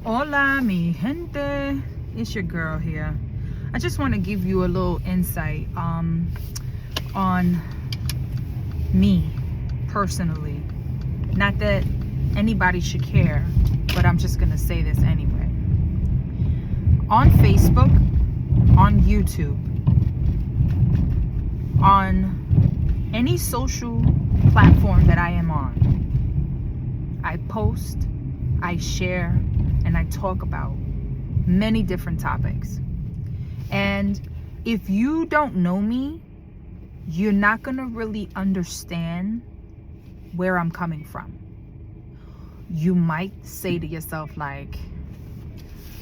Hola, mi gente. It's your girl here. I just want to give you a little insight on me personally. Not that anybody should care, but I'm just going to say this anyway. On Facebook, on YouTube, on any social platform that I am on, I post, I share, and I talk about many different topics. And if you don't know me, you're not going to really understand where I'm coming from. You might say to yourself, like,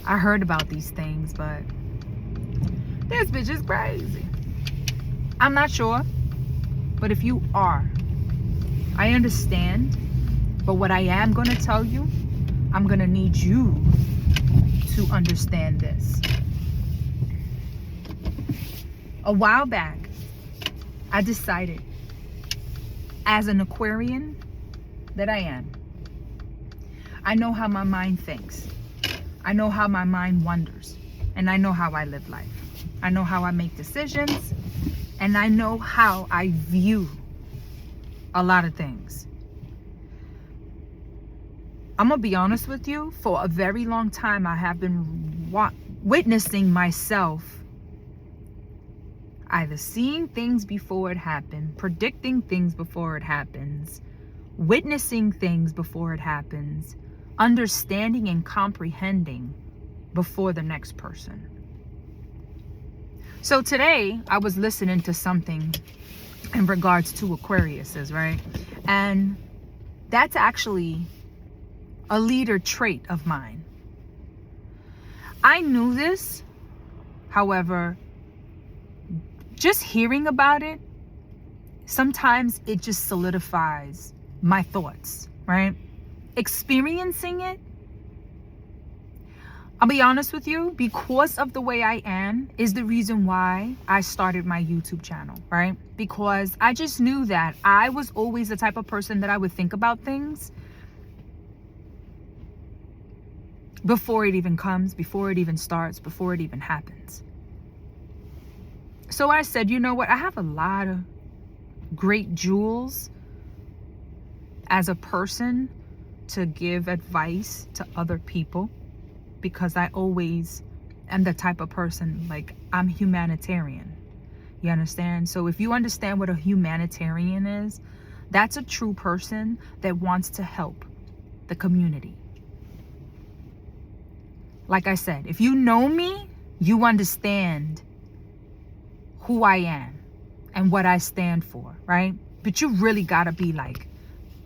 I heard about these things, but this bitch is crazy. I'm not sure. But if you are, I understand. But what I am going to tell you, I'm going to need you to understand this. A while back, I decided, as an Aquarian that I am, I know how my mind thinks. I know how my mind wanders. And I know how I live life. I know how I make decisions. And I know how I view a lot of things. I'm going to be honest with you. For a very long time, I have been witnessing myself either seeing things before it happened, predicting things before it happens, witnessing things before it happens, understanding and comprehending before the next person. So today, I was listening to something in regards to Aquariuses, right? And that's actually a leader trait of mine. I knew this, however, just hearing about it, sometimes it just solidifies my thoughts, right? Experiencing it, I'll be honest with you, because of the way I am is the reason why I started my YouTube channel, right? Because I just knew that I was always the type of person that I would think about things before it even comes, before it even starts, before it even happens. So I said, you know what? I have a lot of great jewels as a person to give advice to other people, because I always am the type of person, like, I'm humanitarian. You understand? So if you understand what a humanitarian is, that's a true person that wants to help the community. Like I said, if you know me, you understand who I am and what I stand for, right? But you really gotta be like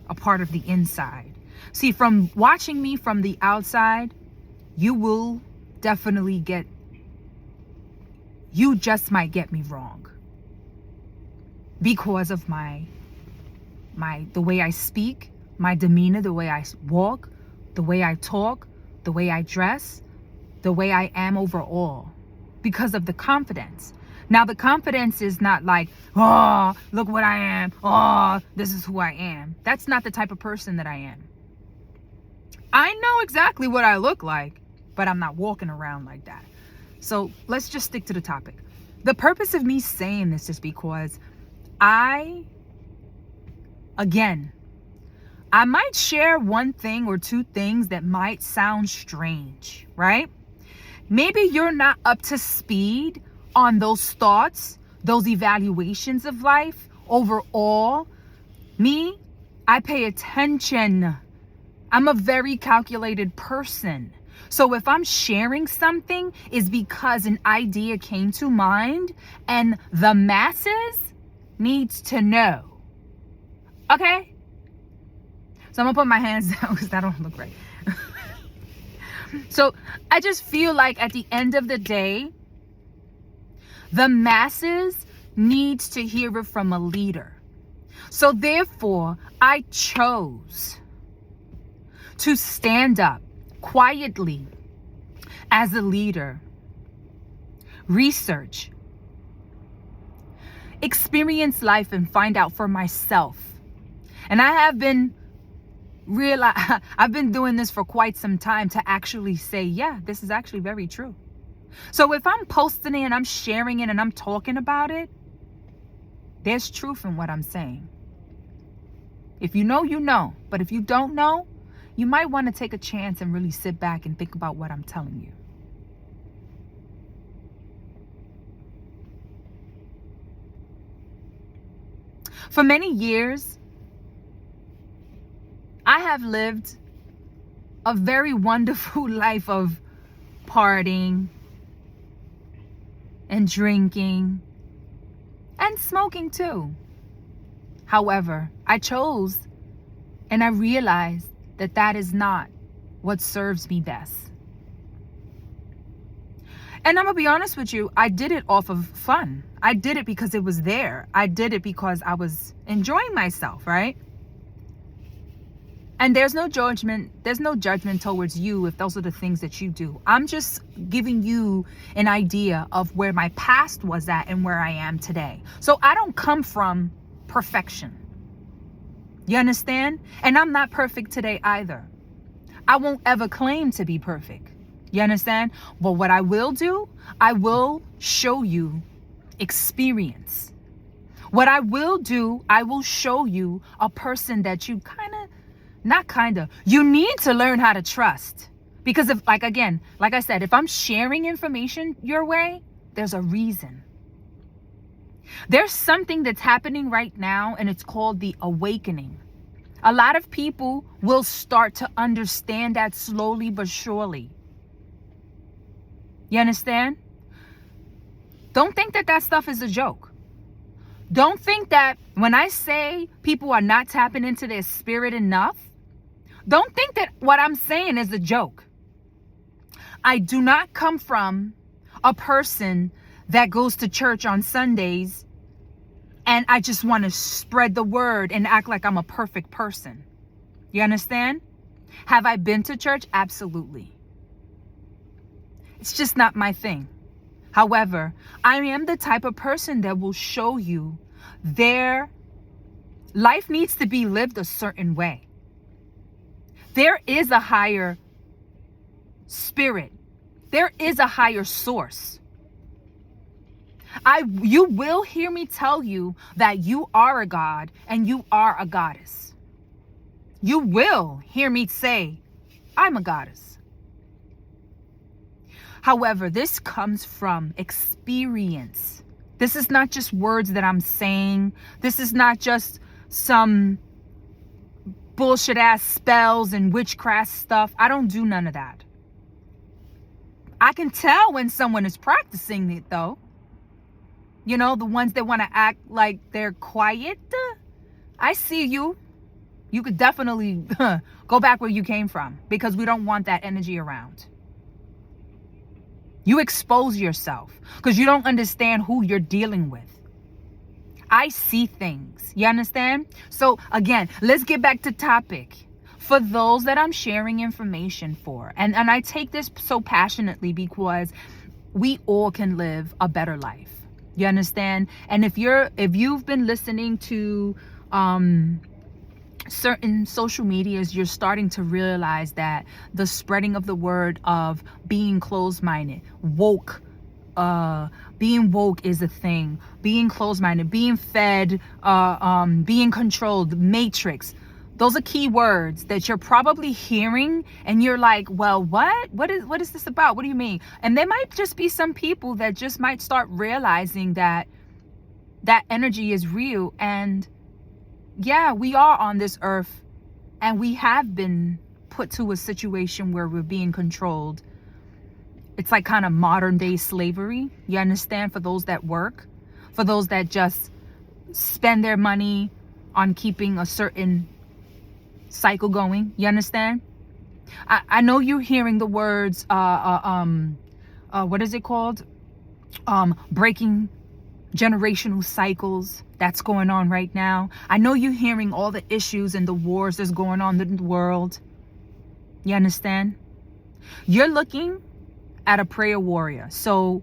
a part of the inside. See, from watching me from the outside, you will definitely you just might get me wrong because of the way I speak, my demeanor, the way I walk, the way I talk, the way I dress, the way I am overall, because of the confidence. Now, the confidence is not like, oh, look what I am. Oh, this is who I am. That's not the type of person that I am. I know exactly what I look like, but I'm not walking around like that. So let's just stick to the topic. The purpose of me saying this is because I might share one thing or two things that might sound strange, right? Maybe you're not up to speed on those thoughts, those evaluations of life overall. Me, I pay attention. I'm a very calculated person. So if I'm sharing something, it's because an idea came to mind and the masses needs to know. Okay? So I'm gonna put my hands down because that don't look right. So I just feel like at the end of the day, the masses needs to hear it from a leader. So therefore, I chose to stand up quietly as a leader, research, experience life, and find out for myself. And I have been realize I've been doing this for quite some time to actually say, yeah, this is actually very true. So if I'm posting it and I'm sharing it and I'm talking about it, there's truth in what I'm saying. If you know, you know. But if you don't know, you might want to take a chance and really sit back and think about what I'm telling you. For many years, I have lived a very wonderful life of partying and drinking and smoking too. However, I chose and I realized that that is not what serves me best. And I'm gonna be honest with you, I did it off of fun. I did it because it was there. I did it because I was enjoying myself, right? And there's no judgment towards you if those are the things that you do. I'm just giving you an idea of where my past was at and where I am today. So I don't come from perfection. You understand? And I'm not perfect today either. I won't ever claim to be perfect. You understand? But what I will do, I will show you experience. What I will do, I will show you a person that you you need to learn how to trust. Because if, like I said, if I'm sharing information your way, there's a reason. There's something that's happening right now, and it's called the awakening. A lot of people will start to understand that slowly but surely. You understand? Don't think that stuff is a joke. Don't think that when I say people are not tapping into their spirit enough, don't think that what I'm saying is a joke. I do not come from a person that goes to church on Sundays and I just want to spread the word and act like I'm a perfect person. You understand? Have I been to church? Absolutely. It's just not my thing. However, I am the type of person that will show you their life needs to be lived a certain way. There is a higher spirit. There is a higher source. You will hear me tell you that you are a god and you are a goddess. You will hear me say, I'm a goddess. However, this comes from experience. This is not just words that I'm saying. This is not just some bullshit ass spells and witchcraft stuff. I don't do none of that. I can tell when someone is practicing it though. You know, the ones that want to act like they're quiet. I see you. You could definitely go back where you came from because we don't want that energy around. You expose yourself because you don't understand who you're dealing with. I see things. You understand? So again, let's get back to topic. For those that I'm sharing information for, and I take this so passionately because we all can live a better life. You understand? And if you've been listening to certain social medias, you're starting to realize that the spreading of the word of being closed-minded, woke, being woke is a thing. Being closed-minded, being fed, being controlled, matrix. Those are key words that you're probably hearing and you're like, well, what is this about? What do you mean? And there might just be some people that just might start realizing that energy is real. And yeah, we are on this earth and we have been put to a situation where we're being controlled. It's like kind of modern day slavery. You understand? For those that work, for those that just spend their money on keeping a certain cycle going. You understand? I know you're hearing the words what is it called? Breaking generational cycles that's going on right now. I know you're hearing all the issues and the wars that's going on in the world. You understand? You're looking at a prayer warrior. So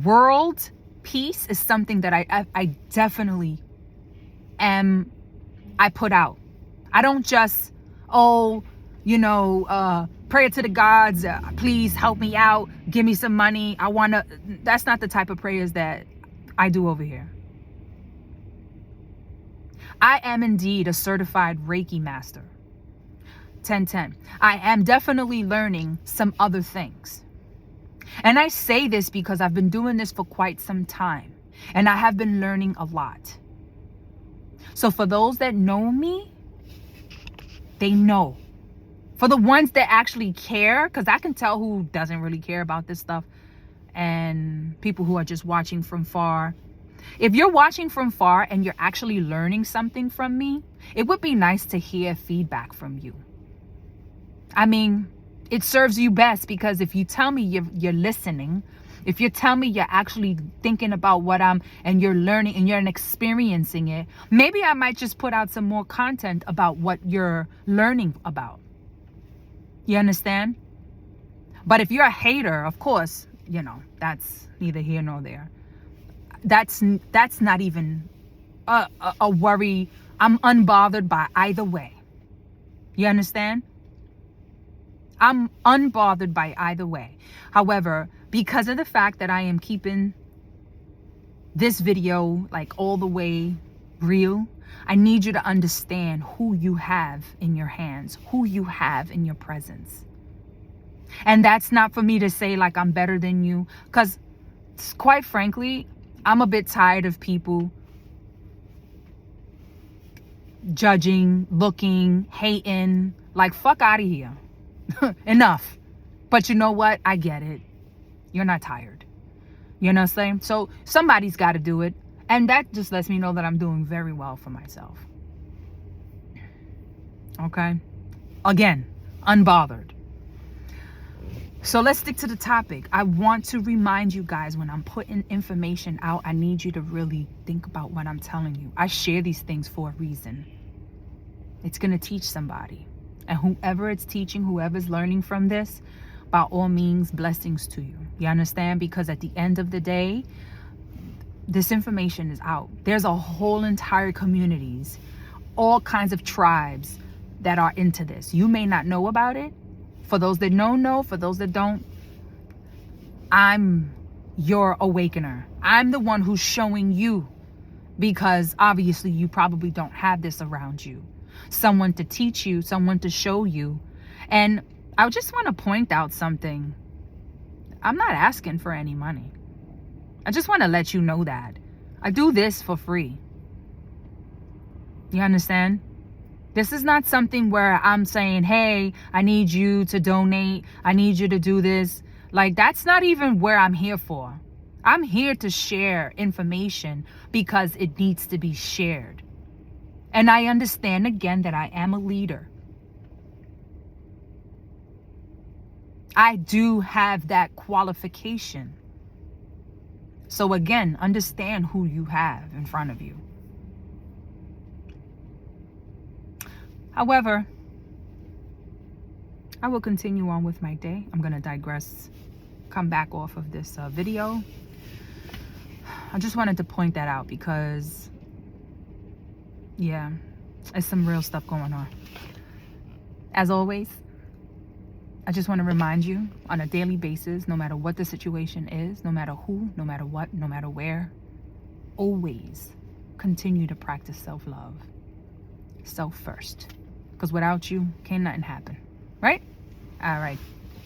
world peace is something that I definitely I put out. I don't just Oh, prayer to the gods, please help me out, give me some money. That's not the type of prayers that I do over here. I am indeed a certified Reiki master. 1010. I am definitely learning some other things. And I say this because I've been doing this for quite some time. And I have been learning a lot. So for those that know me, they know. For the ones that actually care, because I can tell who doesn't really care about this stuff, and people who are just watching from far. If you're watching from far and you're actually learning something from me, it would be nice to hear feedback from you. I mean, it serves you best, because if you tell me you're listening, if you tell me you're actually thinking about and you're learning and you're experiencing it, maybe I might just put out some more content about what you're learning about. You understand? But if you're a hater, of course, that's neither here nor there. That's not even a worry. I'm unbothered by either way. You understand? I'm unbothered by either way. However, because of the fact that I am keeping this video like all the way real, I need you to understand who you have in your hands, who you have in your presence. And that's not for me to say like I'm better than you, because quite frankly, I'm a bit tired of people judging, looking, hating. Like, fuck out of here. Enough. But you know what? I get it. You're not tired. You know what I'm saying? So somebody's got to do it. And that just lets me know that I'm doing very well for myself. Okay? Again, unbothered. So let's stick to the topic. I want to remind you guys, when I'm putting information out, I need you to really think about what I'm telling you. I share these things for a reason. It's going to teach somebody. And whoever it's teaching, whoever's learning from this, by all means, blessings to you. You understand? Because at the end of the day, this information is out. There's a whole entire communities, all kinds of tribes that are into this. You may not know about it. For those that know. For those that don't, I'm your awakener. I'm the one who's showing you, because obviously you probably don't have this around you. Someone to teach you, someone to show you. And I just want to point out something. I'm not asking for any money. I just want to let you know that. I do this for free. You understand? This is not something where I'm saying, hey, I need you to donate. I need you to do this. Like, that's not even where I'm here for. I'm here to share information because it needs to be shared. And I understand again that I am a leader. I do have that qualification. So again, understand who you have in front of you. However, I will continue on with my day. I'm going to digress, come back off of this video. I just wanted to point that out because, yeah, there's some real stuff going on. As always, I just want to remind you on a daily basis, no matter what the situation is, no matter who, no matter what, no matter where, always continue to practice self-love. Self first. Because without you, can't nothing happen. Right? All right.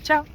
Ciao.